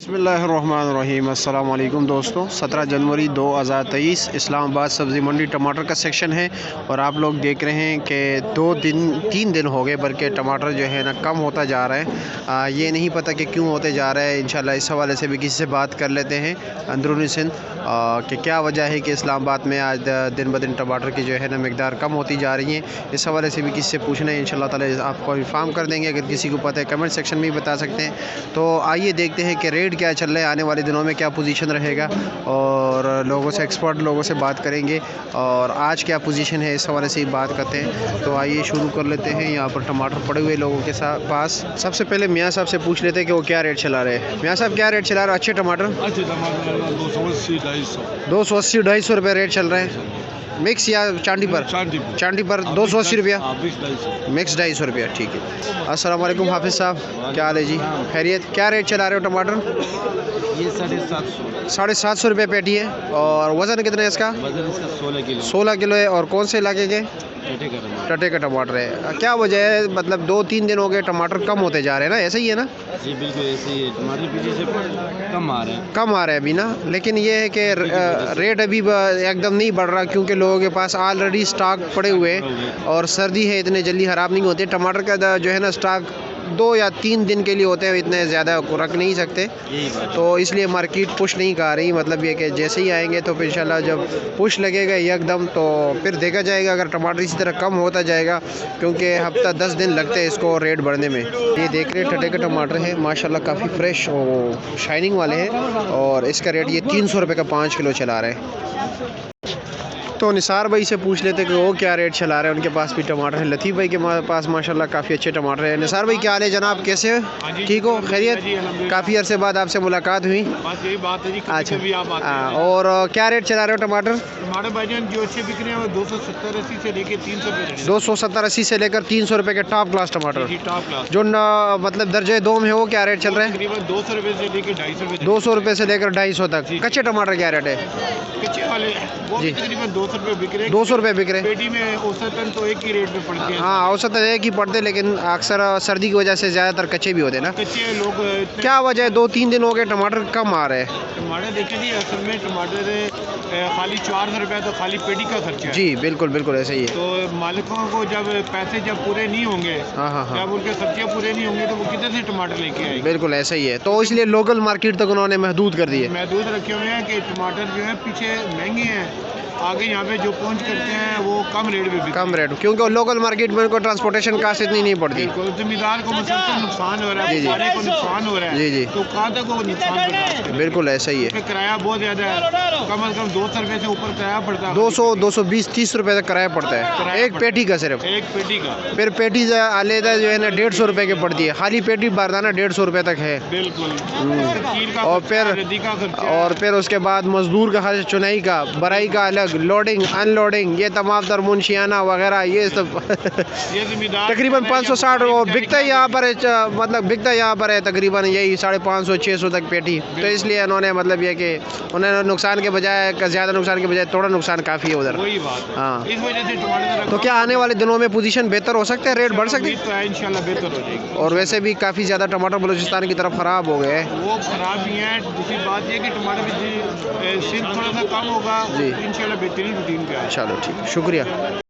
बिस्मिल्लाहिर्रहमानिर्रहीम। अस्सलाम वालेकुम दोस्तों, 17 जनवरी 2023 इस्लामाबाद सब्ज़ी मंडी टमाटर का सेक्शन है और आप लोग देख रहे हैं कि 3 दिन हो गए बल्कि टमाटर जो है ना कम होता जा रहा है। ये नहीं पता कि क्यों होते जा रहा है। इंशाल्लाह इस हवाले से भी किसी से बात कर लेते हैं अंदरूनी सिंध कि क्या वजह है कि इस्लामाबाद में आज दिन ब दिन टमाटर की जो है ना मकदार कम होती जा रही है। इस हवाले से भी किसी से पूछना है, इंशाल्लाह ताला आपको इन्फॉर्म कर देंगे। अगर किसी को पता है कमेंट सेक्शन में भी बता सकते हैं। तो आइए देखते हैं कि रेट क्या चल रहा है, आने वाले दिनों में क्या पोजीशन रहेगा और लोगों से, एक्सपर्ट लोगों से बात करेंगे और आज क्या पोजीशन है इस हवाले से ही बात करते हैं। तो आइए शुरू कर लेते हैं। यहाँ पर टमाटर पड़े हुए लोगों के पास सबसे पहले मियाँ साहब से पूछ लेते हैं कि वो क्या रेट चला रहे हैं। मियाँ साहब क्या रेट चला रहे हैं? अच्छे टमाटर 280 250 रुपये रेट चल रहे हैं। मिक्स या चांदी पर? चांदी पर 280 रुपया, मिक्स 250 रुपया। ठीक है। अस्सलाम वालेकुम हाफिज़ साहब, क्या हाल है जी? खैरियत। क्या रेट चला रहे हो टमाटर? ये 750 750 रुपये पेटी है। और वज़न कितना है इसका? वजन इसका 16 किलो है। और कौन से इलाके के? टटे का टमाटर है। क्या वजह है, मतलब 2-3 दिन हो गए टमाटर कम होते जा रहे हैं ना, ऐसे ही है ना? जी बिल्कुल ऐसे ही है। टमाटर पीछे से कम आ रहे हैं, अभी ना, लेकिन ये है कि रेट अभी एकदम नहीं बढ़ रहा क्योंकि लोगों के पास ऑलरेडी स्टॉक पड़े हुए हैं और सर्दी है, इतने जल्दी ख़राब नहीं होते। टमाटर का जो है ना स्टॉक 2 या 3 दिन के लिए होते हैं, इतने ज़्यादा रख नहीं सकते। तो इसलिए मार्केट पुश नहीं कर रही। मतलब ये कि जैसे ही आएंगे तो फिर इंशाल्लाह जब पुश लगेगा एकदम तो फिर देखा जाएगा। अगर टमाटर इसी तरह कम होता जाएगा, क्योंकि हफ्ता 10 दिन लगते हैं इसको रेट बढ़ने में। ये देख रहे टटे के टमाटर है माशाल्लाह, काफ़ी फ्रेश और शाइनिंग वाले हैं और इसका रेट ये 300 रुपये का 5 किलो चला रहे हैं। तो निसार भाई से पूछ लेते कि वो क्या रेट चला रहे हैं, उनके पास भी टमाटर है। लतीफ़ भाई के पास माशाल्लाह काफ़ी अच्छे टमाटर हैं। निसार भाई क्या हाल है जनाब, कैसे हो? ठीक हो? खैरियत? काफ़ी अरसे बाद आपसे मुलाकात हुई। बस यही बात है जी। अच्छा, और क्या रेट चला रहे हो टमाटर? टमाटर भाईजान जो अच्छे बिक रहे हैं वो 270-80 से लेकर 300 रुपये। 270-80 से लेकर 300 रुपये के टॉप क्लास टमाटर। टॉप क्लास जो मतलब दर्जे दो में है वो क्या रेट चल रहा है? तकरीबन 200 रुपये से लेकर 250 रुपये। 200 रुपये से लेकर 250 तक। कच्चे टमाटर क्या रेट है? कच्चे वाले वो जी तकरीबन 200 रुपये बिक रहे हैं। 200 रुपये बिक रहे हैं। पेटी में औसतन तो एक ही रेट में पड़ते हैं। हाँ, औसतन एक ही पड़ते, लेकिन अक्सर सर्दी की वजह से ज़्यादातर कच्चे भी होते हैं ना। कच्चे लोग क्या वजह है 2-3 दिन हो गए टमाटर कम आ रहे हैं? टमाटर देखिए जी, असल में टमाटर खाली 400 रुपये तो खाली पेटी का खर्चा है। जी बिल्कुल बिल्कुल ऐसे ही है। तो मालिकों को जब पैसे पूरे नहीं होंगे, हाँ, जब उनके खर्चे पूरे नहीं होंगे तो वो किधर से टमाटर लेके आएंगे? बिल्कुल ऐसा ही है। तो इसलिए लोकल मार्केट तक उन्होंने महदूद कर दिए, महदूद रखे हुए हैं कि टमाटर जो है पीछे महंगे हैं, आगे यहाँ पे जो पहुँच करते हैं वो कम रेट में कम रेट, क्योंकि लोकल मार्केट में उनको ट्रांसपोर्टेशन कास्ट इतनी नहीं पड़ती। जिम्मेदार को मुसलसल नुकसान हो रहा है, बेचारे को नुकसान हो रहा है। जी तो कहाँ तक वो नुकसान बर्दाश्त करें? बिल्कुल ऐसा ही है। किराया बहुत ज़्यादा है, कम से कम 200 रुपये से ऊपर किराया पड़ता है। 200, 220, 30 रुपये तक किराया पड़ता है एक पेटी का, सिर्फ एक पेटी का। फिर पेटी अलहदा जो है ना 150 रुपये की पड़ती है। खाली पेटी बारदाना 150 रुपये तक है। बिल्कुल। और फिर उसके बाद मजदूर का खर्च, चुनाई का, बराई का अलग, लोडिंग अनलोडिंग, ये तमाम तर मुंशियाना वगैरह ये सब तकरीबन 560 और बिकता है यहाँ पर, मतलब बिकता यहाँ पर है तकरीबन यही 550-600 तक पेटी। तो इसलिए उन्होंने मतलब ये कि उन्होंने नुकसान के बजाय, ज़्यादा नुकसान के बजाय थोड़ा नुकसान काफ़ी है उधर। वही बात है। हाँ, इस वजह से टमाटर तो क्या आने वाले दिनों में पोजीशन बेहतर हो सकता है, रेट बढ़ सकते हैं? तो इंशाल्लाह बेहतर हो जाएगी। और वैसे भी काफ़ी ज़्यादा टमाटर बलूचिस्तान की तरफ ख़राब हो गए हैं। वो ख़राब भी है। दूसरी बात ये कि टमाटर सिर्फ थोड़ा सा कम होगा, इंशाल्लाह बेहतरीन रूटीन पे। चलो ठीक, शुक्रिया।